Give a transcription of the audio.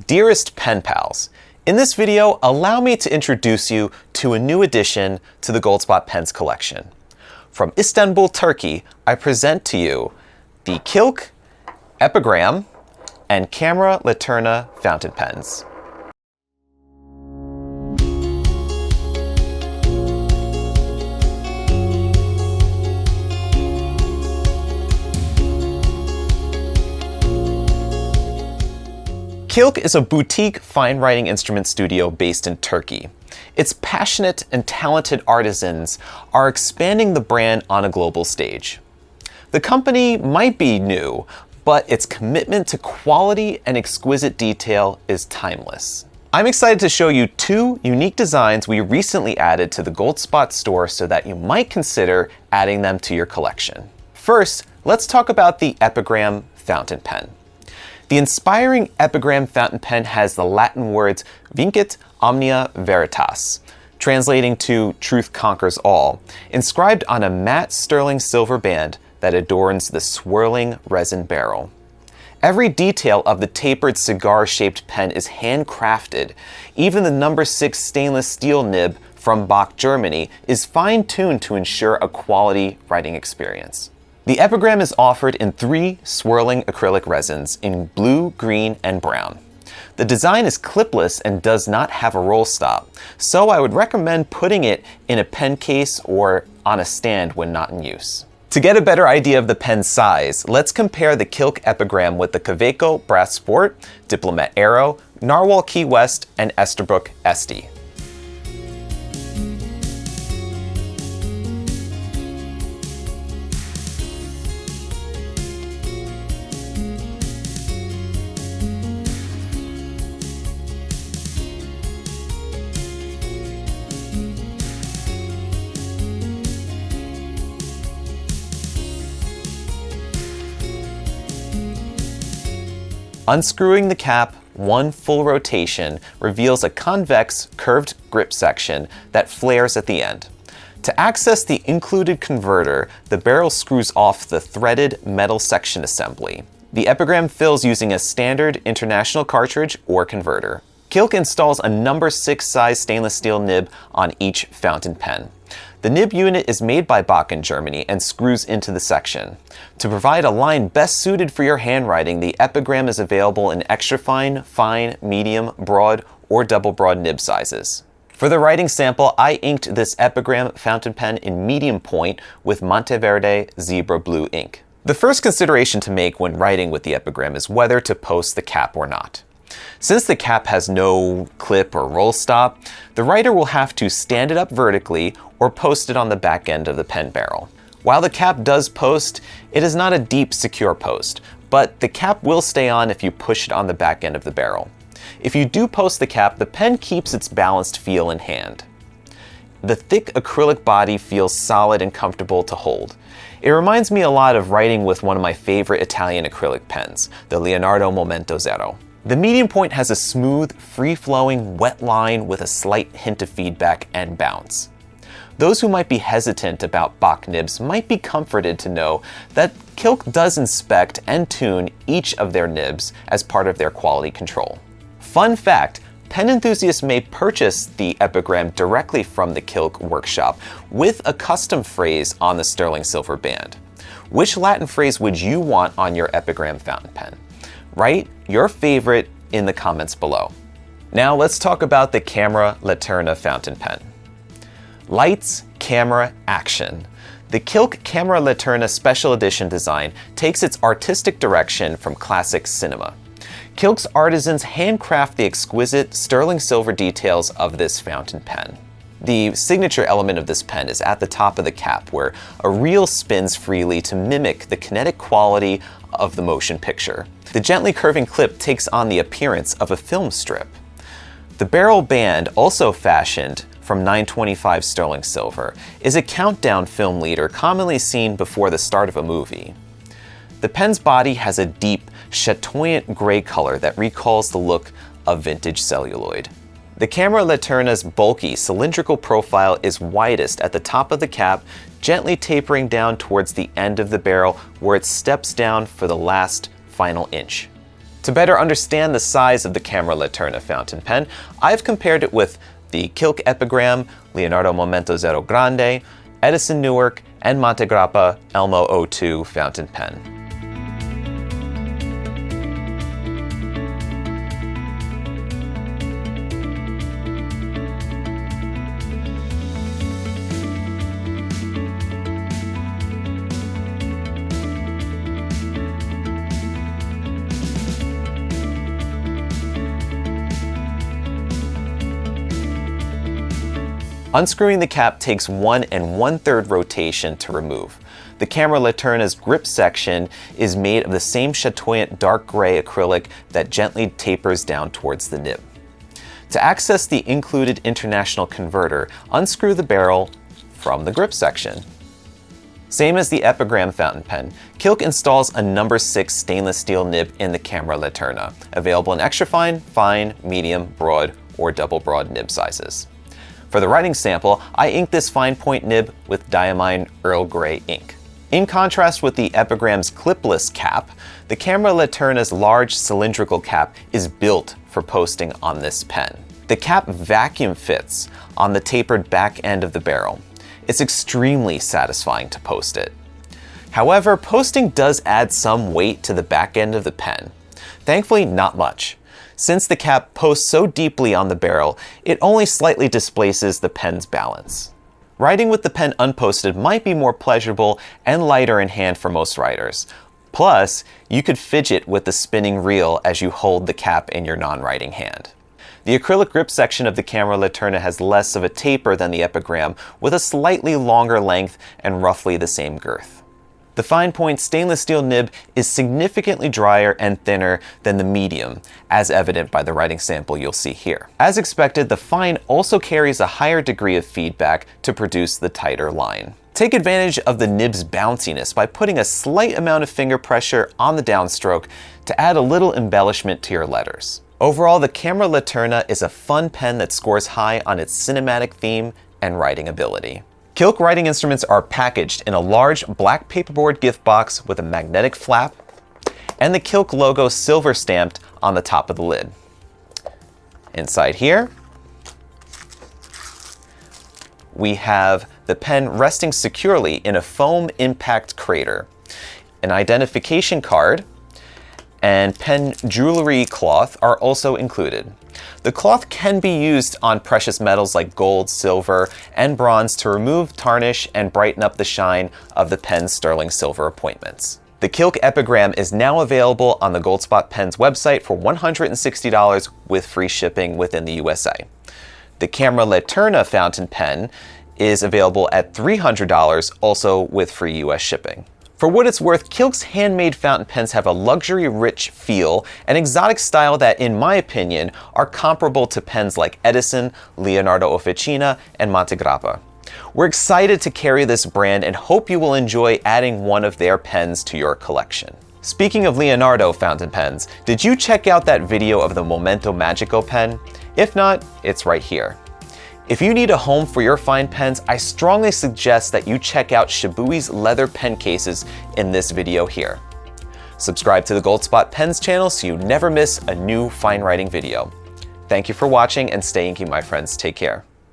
Dearest pen pals, in this video, allow me to introduce you to a new addition to the Goldspot Pens collection. From Istanbul, Turkey, I present to you the Kilk Epigram and Camera Laterna fountain pens. Kilk is a boutique fine writing instrument studio based in Turkey. Its passionate and talented artisans are expanding the brand on a global stage. The company might be new, but its commitment to quality and exquisite detail is timeless. I'm excited to show you two unique designs we recently added to the Goldspot store so that you might consider adding them to your collection. First, let's talk about the Epigram Fountain Pen. The inspiring Epigram Fountain Pen has the Latin words Vincit Omnia Veritas, translating to Truth Conquers All, inscribed on a matte sterling silver band that adorns the swirling resin barrel. Every detail of the tapered cigar-shaped pen is handcrafted. Even the No. 6 stainless steel nib from Bach, Germany is fine-tuned to ensure a quality writing experience. The Epigram is offered in 3 swirling acrylic resins in blue, green, and brown. The design is clipless and does not have a roll stop, so I would recommend putting it in a pen case or on a stand when not in use. To get a better idea of the pen's size, let's compare the Kilk Epigram with the Kaweco Brass Sport, Diplomat Aero, Narwhal Key West, and Esterbrook Esty. Unscrewing the cap one full rotation reveals a convex, curved grip section that flares at the end. To access the included converter, the barrel screws off the threaded metal section assembly. The Epigram fills using a standard international cartridge or converter. Kilk installs a No. 6 size stainless steel nib on each fountain pen. The nib unit is made by Bach in Germany and screws into the section. To provide a line best suited for your handwriting, the Epigram is available in extra fine, fine, medium, broad, or double broad nib sizes. For the writing sample, I inked this Epigram fountain pen in medium point with Monteverde Zebra Blue ink. The first consideration to make when writing with the Epigram is whether to post the cap or not. Since the cap has no clip or roll stop, the writer will have to stand it up vertically or post it on the back end of the pen barrel. While the cap does post, it is not a deep, secure post, but the cap will stay on if you push it on the back end of the barrel. If you do post the cap, the pen keeps its balanced feel in hand. The thick acrylic body feels solid and comfortable to hold. It reminds me a lot of writing with one of my favorite Italian acrylic pens, the Leonardo Momento Zero. The medium point has a smooth, free-flowing, wet line with a slight hint of feedback and bounce. Those who might be hesitant about Bach nibs might be comforted to know that Kilk does inspect and tune each of their nibs as part of their quality control. Fun fact, pen enthusiasts may purchase the Epigram directly from the Kilk workshop with a custom phrase on the sterling silver band. Which Latin phrase would you want on your Epigram fountain pen? Write your favorite in the comments below. Now let's talk about the Camera Laterna fountain pen. Lights, camera, action. The Kilk Camera Laterna Special Edition design takes its artistic direction from classic cinema. Kilk's artisans handcraft the exquisite sterling silver details of this fountain pen. The signature element of this pen is at the top of the cap, where a reel spins freely to mimic the kinetic quality of the motion picture. The gently curving clip takes on the appearance of a film strip. The barrel band, also fashioned from 925 sterling silver, is a countdown film leader commonly seen before the start of a movie. The pen's body has a deep, chatoyant gray color that recalls the look of vintage celluloid. The Camera Laterna's bulky, cylindrical profile is widest at the top of the cap, gently tapering down towards the end of the barrel where it steps down for the last final inch. To better understand the size of the Camera Laterna fountain pen, I've compared it with the Kilk Epigram, Leonardo Momento Zero Grande, Edison Newark, and Montegrappa Elmo O2 fountain pen. Unscrewing the cap takes 1 1/3 rotation to remove. The Camera Laterna's grip section is made of the same chatoyant dark gray acrylic that gently tapers down towards the nib. To access the included international converter, unscrew the barrel from the grip section. Same as the Epigram fountain pen, Kilk installs a number 6 stainless steel nib in the Camera Laterna, available in extra fine, fine, medium, broad, or double broad nib sizes. For the writing sample, I inked this fine point nib with Diamine Earl Grey ink. In contrast with the Epigram's clipless cap, the Camera Laterna's large cylindrical cap is built for posting on this pen. The cap vacuum fits on the tapered back end of the barrel. It's extremely satisfying to post it. However, posting does add some weight to the back end of the pen. Thankfully, not much. Since the cap posts so deeply on the barrel, it only slightly displaces the pen's balance. Writing with the pen unposted might be more pleasurable and lighter in hand for most writers. Plus, you could fidget with the spinning reel as you hold the cap in your non-writing hand. The acrylic grip section of the Camera Laterna has less of a taper than the Epigram, with a slightly longer length and roughly the same girth. The fine point stainless steel nib is significantly drier and thinner than the medium, as evident by the writing sample you'll see here. As expected, the fine also carries a higher degree of feedback to produce the tighter line. Take advantage of the nib's bounciness by putting a slight amount of finger pressure on the downstroke to add a little embellishment to your letters. Overall, the Camera Laterna is a fun pen that scores high on its cinematic theme and writing ability. Kilk writing instruments are packaged in a large black paperboard gift box with a magnetic flap and the Kilk logo silver stamped on the top of the lid. Inside here, we have the pen resting securely in a foam impact crater, an identification card, and pen jewelry cloth are also included. The cloth can be used on precious metals like gold, silver, and bronze to remove tarnish and brighten up the shine of the pen's sterling silver appointments. The Kilk Epigram is now available on the Goldspot Pens website for $160 with free shipping within the USA. The Camera Laterna fountain pen is available at $300, also with free US shipping. For what it's worth, Kilk's handmade fountain pens have a luxury-rich feel and exotic style that, in my opinion, are comparable to pens like Edison, Leonardo Officina, and Montegrappa. We're excited to carry this brand and hope you will enjoy adding one of their pens to your collection. Speaking of Leonardo fountain pens, did you check out that video of the Momento Magico pen? If not, it's right here. If you need a home for your fine pens, I strongly suggest that you check out Shibui's leather pen cases in this video here. Subscribe to the Goldspot Pens channel so you never miss a new fine writing video. Thank you for watching and stay inky, my friends. Take care.